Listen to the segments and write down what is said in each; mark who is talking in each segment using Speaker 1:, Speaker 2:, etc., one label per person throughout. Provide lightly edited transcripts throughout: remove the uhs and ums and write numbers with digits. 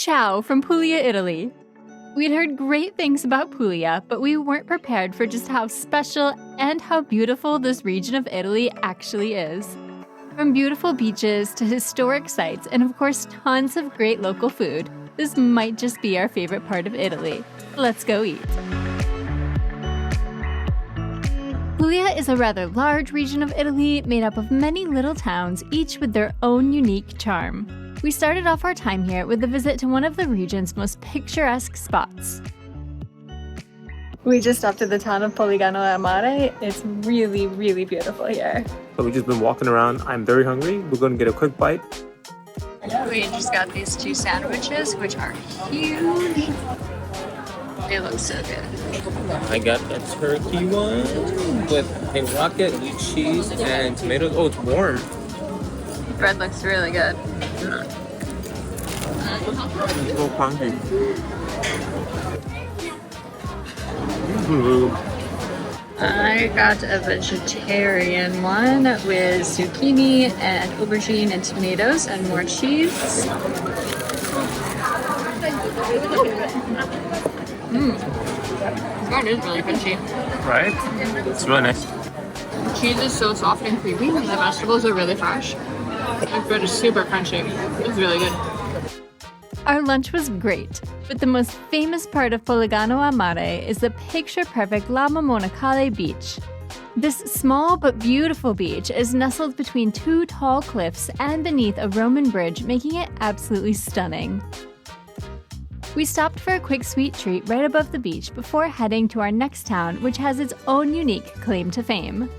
Speaker 1: Ciao from Puglia, Italy. We'd heard great things about Puglia, but we weren't prepared for just how special and how beautiful this region of Italy actually is. From beautiful beaches to historic sites and of course tons of great local food, this might just be our favorite part of Italy. Let's go eat. Puglia is a rather large region of Italy made up of many little towns, each with their own unique charm. We started off our time here with a visit to one of the region's most picturesque spots. We just stopped at the town of Polignano at Mare. It's really, really beautiful here.
Speaker 2: So we've just been walking around. I'm very hungry. We're going to get a quick bite.
Speaker 1: We just got these two sandwiches, which are huge. They look so good.
Speaker 2: I got a turkey one with a rocket, cheese, and tomatoes. Oh, it's warm.
Speaker 1: Bread looks really good.
Speaker 2: It's so crunchy.
Speaker 1: I got a vegetarian one with zucchini and aubergine and tomatoes and more cheese. That is really crunchy.
Speaker 2: Right? It's really nice.
Speaker 1: The cheese is so soft and creamy, and the vegetables are really fresh. The bread is super crunchy. It's really good. Our lunch was great, but the most famous part of Polignano a Mare is the picture-perfect Lama Monacale beach. This small but beautiful beach is nestled between two tall cliffs and beneath a Roman bridge, making it absolutely stunning. We stopped for a quick sweet treat right above the beach before heading to our next town, which has its own unique claim to fame.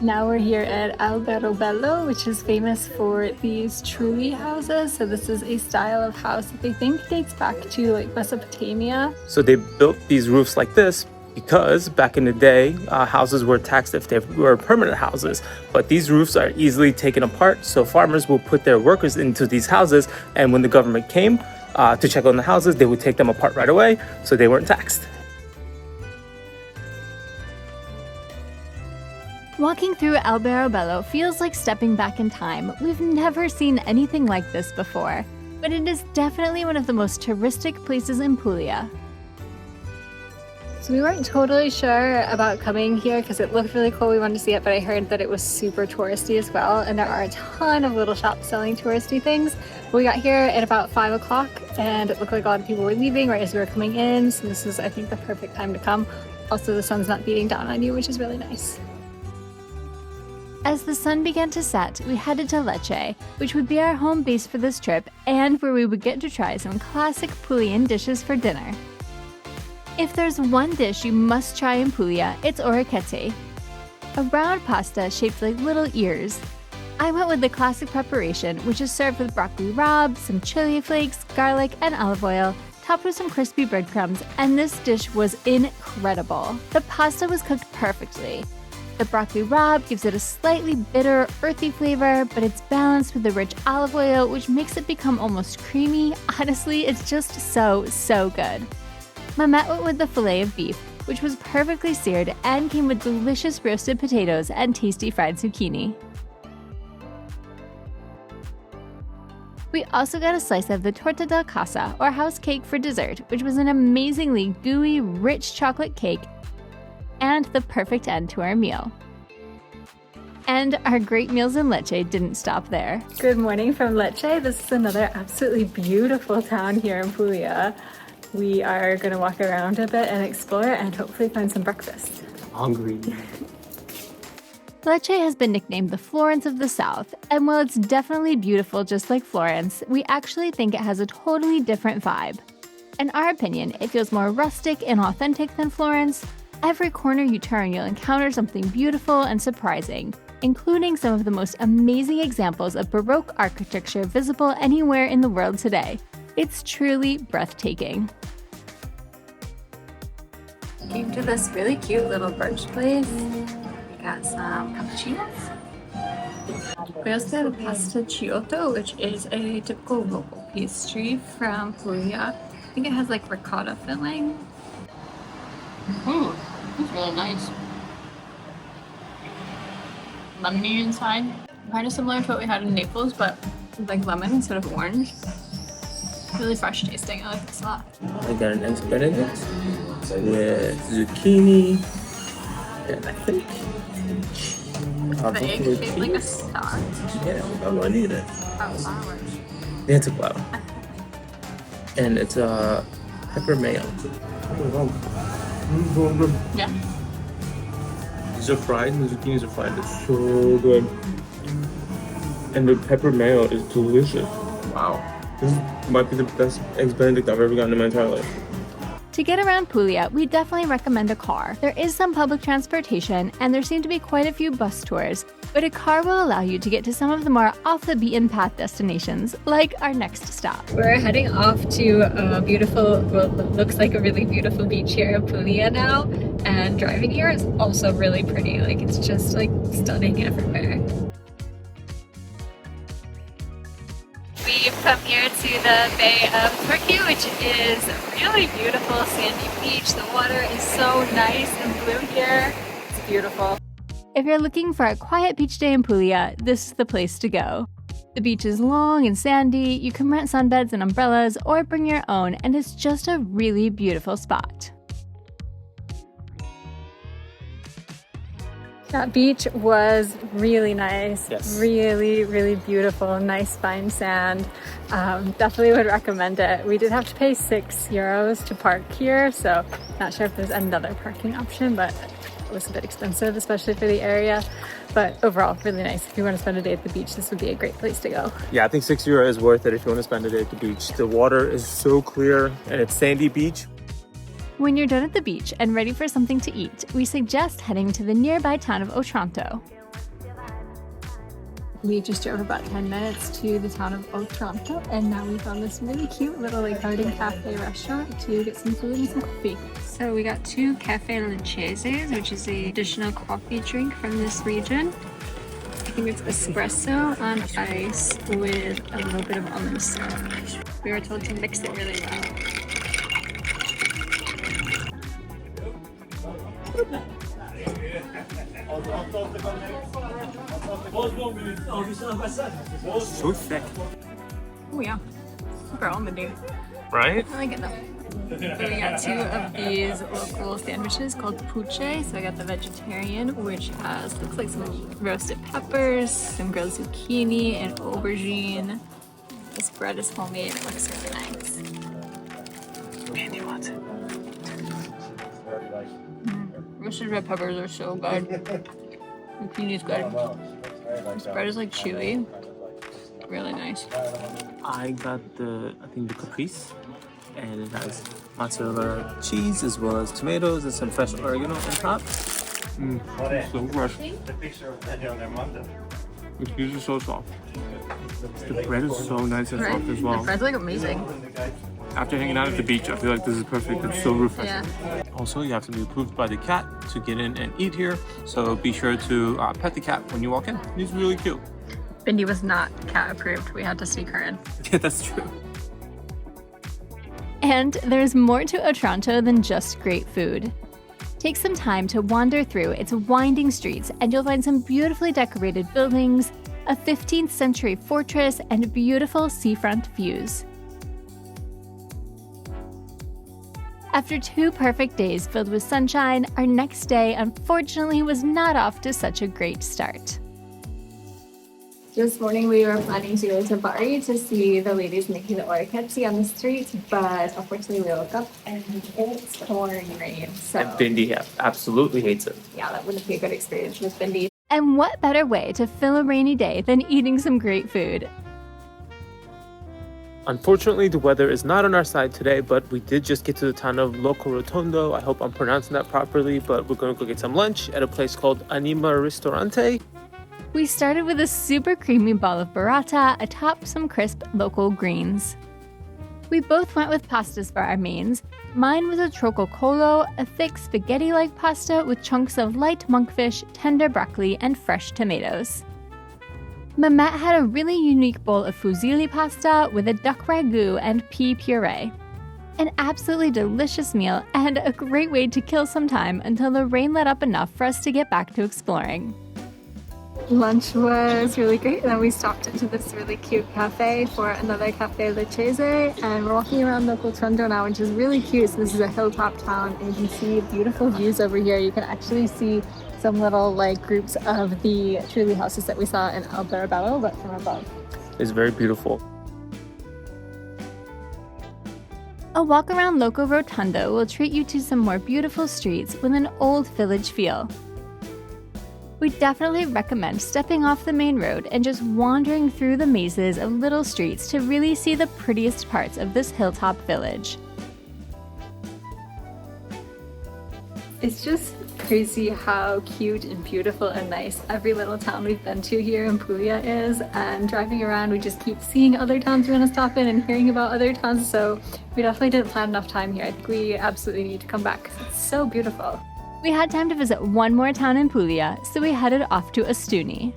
Speaker 1: Now we're here at Alberobello, which is famous for these trulli houses. So this is a style of house that they think dates back to like Mesopotamia.
Speaker 2: So they built these roofs like this because back in the day, houses were taxed if they were permanent houses. But these roofs are easily taken apart, so farmers will put their workers into these houses, and when the government came to check on the houses, they would take them apart right away, so they weren't taxed.
Speaker 1: Walking through Alberobello feels like stepping back in time. We've never seen anything like this before, but it is definitely one of the most touristic places in Puglia. So we weren't totally sure about coming here because it looked really cool. We wanted to see it, but I heard that it was super touristy as well, and there are a ton of little shops selling touristy things. We got here at about 5 o'clock, and it looked like a lot of people were leaving right as we were coming in, so this is, I think, the perfect time to come. Also, the sun's not beating down on you, which is really nice. As the sun began to set, we headed to Lecce, which would be our home base for this trip and where we would get to try some classic Puglian dishes for dinner. If there's one dish you must try in Puglia, it's orecchiette, a round pasta shaped like little ears. I went with the classic preparation, which is served with broccoli rabe, some chili flakes, garlic, and olive oil, topped with some crispy breadcrumbs, and this dish was incredible. The pasta was cooked perfectly. The broccoli rabe gives it a slightly bitter, earthy flavor, but it's balanced with the rich olive oil, which makes it become almost creamy. Honestly, it's just so good. Mamet went with the filet of beef, which was perfectly seared and came with delicious roasted potatoes and tasty fried zucchini. We also got a slice of the torta del casa, or house cake, for dessert, which was an amazingly gooey, rich chocolate cake and the perfect end to our meal. And our great meals in Lecce didn't stop there. Good morning from Lecce. This is another absolutely beautiful town here in Puglia. We are going to walk around a bit and explore and hopefully find some breakfast.
Speaker 2: Hungry.
Speaker 1: Lecce has been nicknamed the Florence of the South, and while it's definitely beautiful just like Florence, we actually think it has a totally different vibe. In our opinion, it feels more rustic and authentic than Florence. Every corner you turn, you'll encounter something beautiful and surprising, including some of the most amazing examples of Baroque architecture visible anywhere in the world today. It's truly breathtaking. Came to this really cute little brunch place. We got some cappuccinos. We also got a pasta ciotto, which is a typical local pastry from Puglia. I think it has like ricotta filling. It's really nice. Lemony inside. Kind of similar to what we had in Naples, but It's like lemon instead of orange. Really fresh tasting. I like this a lot.
Speaker 2: I got an eggs benedict with zucchini and I think
Speaker 1: The egg shaped like a star.
Speaker 2: Yeah, I need it.
Speaker 1: Oh, flour.
Speaker 2: Yeah, it's a flower. And it's a pepper mayo.
Speaker 1: Yeah.
Speaker 2: These are fried and the zucchinis are fried. It's so good. And the pepper mayo is delicious. Wow. This might be the best eggs benedict I've ever gotten in my entire life.
Speaker 1: To get around Puglia, we definitely recommend a car. There is some public transportation, and there seem to be quite a few bus tours, but a car will allow you to get to some of the more off-the-beaten-path destinations, like our next stop. We're heading off to a beautiful, well, looks like a really beautiful beach here in Puglia now, and driving here is also really pretty. Like, it's just, like, stunning everywhere. We've come here to the Bay of Turkey, which is a really beautiful sandy beach. The water is so nice and blue here. It's beautiful. If you're looking for a quiet beach day in Puglia, this is the place to go. The beach is long and sandy, you can rent sunbeds and umbrellas or bring your own, and it's just a really beautiful spot. That beach was really nice.
Speaker 2: Yes.
Speaker 1: Really, really beautiful, nice fine sand. Definitely would recommend it. We did have to pay €6 to park here, so not sure if there's another parking option, but it was a bit expensive, especially for the area. But overall, really nice. If you want to spend a day at the beach, this would be a great place to go.
Speaker 2: Yeah, I think €6 is worth it if you want to spend a day at the beach. The water is so clear and it's sandy beach.
Speaker 1: When you're done at the beach and ready for something to eat, we suggest heading to the nearby town of Otranto. We just drove about 10 minutes to the town of Otranto, and now we found this really cute little garden cafe restaurant to get some food and some coffee. So we got 2 caffè leccese, which is the additional coffee drink from this region. I think it's espresso on ice with a little bit of almond syrup. We were told to mix it really well.
Speaker 2: So thick.
Speaker 1: Oh yeah, super almondy.
Speaker 2: Right?
Speaker 1: I like it though. So we got 2 of these local sandwiches called pucce. So I got the vegetarian, which has, looks like some roasted peppers, some grilled zucchini, and aubergine. This bread is homemade, it looks really nice.
Speaker 2: Bindi wants it.
Speaker 1: Roasted red peppers are so good. Zucchini's good. This bread is like chewy. Really nice.
Speaker 2: I got the caprese, and it has mozzarella cheese as well as tomatoes and some fresh oregano on top. It's so fresh. The cheese is so soft. The bread is so nice and soft as well.
Speaker 1: The bread's like amazing.
Speaker 2: After hanging out at the beach, I feel like this is perfect. It's so refreshing.
Speaker 1: Yeah.
Speaker 2: Also, you have to be approved by the cat to get in and eat here. So be sure to pet the cat when you walk in. He's really cute.
Speaker 1: Bindi was not cat approved. We had to sneak her in.
Speaker 2: Yeah, that's true.
Speaker 1: And there's more to Otranto than just great food. Take some time to wander through its winding streets and you'll find some beautifully decorated buildings, a 15th century fortress, and beautiful seafront views. After 2 perfect days filled with sunshine, our next day unfortunately was not off to such a great start. This morning we were planning to go to Bari to see the ladies making the orecchiette on the street, but unfortunately we woke up and it's pouring rain. So
Speaker 2: And Bindi absolutely hates it.
Speaker 1: yeah, that wouldn't be a good experience with Bindi. And what better way to fill a rainy day than eating some great food?
Speaker 2: Unfortunately, the weather is not on our side today, but we did just get to the town of Locorotondo. I hope I'm pronouncing that properly, but we're going to go get some lunch at a place called Anima Ristorante.
Speaker 1: We started with a super creamy ball of burrata atop some crisp local greens. We both went with pastas for our mains. Mine was a trococolo, a thick spaghetti-like pasta with chunks of light monkfish, tender broccoli, and fresh tomatoes. Mehmet had a really unique bowl of fusilli pasta with a duck ragu and pea puree. An absolutely delicious meal and a great way to kill some time until the rain let up enough for us to get back to exploring. Lunch was really great, and then we stopped into this really cute cafe for another caffè leccese, and we're walking around Locorotondo now, which is really cute. So this is a hilltop town, and you can see beautiful views over here. You can actually see some little like groups of the tree houses that we saw in Alberobello, but from above.
Speaker 2: It's very beautiful.
Speaker 1: A walk around Locorotondo will treat you to some more beautiful streets with an old village feel. We definitely recommend stepping off the main road and just wandering through the mazes of little streets to really see the prettiest parts of this hilltop village. It's just crazy how cute and beautiful and nice every little town we've been to here in Puglia is, and driving around we just keep seeing other towns we want to stop in and hearing about other towns, so we definitely didn't plan enough time here. I think we absolutely need to come back because it's so beautiful. We had time to visit one more town in Puglia, so we headed off to Ostuni.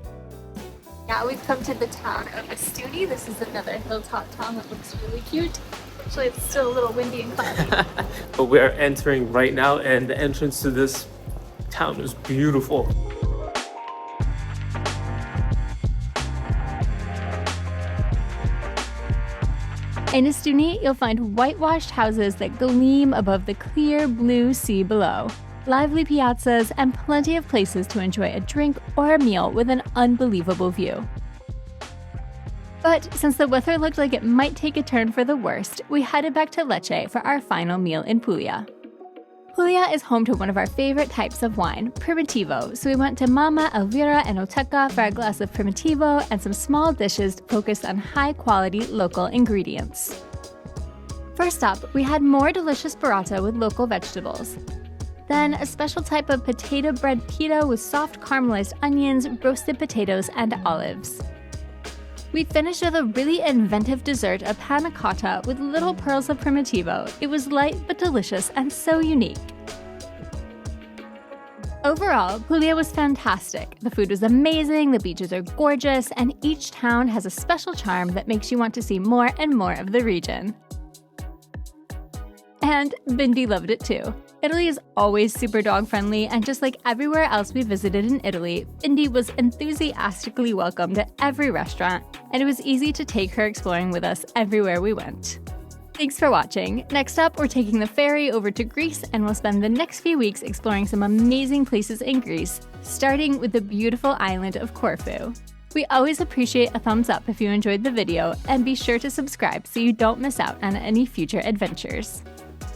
Speaker 1: Now we've come to the town of Ostuni. This is another hilltop town that looks really cute. Actually, it's still a little windy and cloudy.
Speaker 2: But we are entering right now, and the entrance to this town is beautiful.
Speaker 1: In Ostuni, you'll find whitewashed houses that gleam above the clear blue sea below, lively piazzas, and plenty of places to enjoy a drink or a meal with an unbelievable view. But since the weather looked like it might take a turn for the worst, we headed back to Lecce for our final meal in Puglia. Puglia is home to one of our favorite types of wine, Primitivo, so we went to Mama, Elvira, and Oteca for a glass of Primitivo and some small dishes focused on high-quality local ingredients. First up, we had more delicious burrata with local vegetables. Then a special type of potato bread pita with soft caramelized onions, roasted potatoes, and olives. We finished with a really inventive dessert, a panna cotta with little pearls of Primitivo. It was light but delicious and so unique. Overall, Puglia was fantastic. The food was amazing, the beaches are gorgeous, and each town has a special charm that makes you want to see more and more of the region. And Bindi loved it too. Italy is always super dog-friendly, and just like everywhere else we visited in Italy, Bindi was enthusiastically welcomed at every restaurant, and it was easy to take her exploring with us everywhere we went. Thanks for watching. Next up, we're taking the ferry over to Greece, and we'll spend the next few weeks exploring some amazing places in Greece, starting with the beautiful island of Corfu. We always appreciate a thumbs up if you enjoyed the video, and be sure to subscribe so you don't miss out on any future adventures.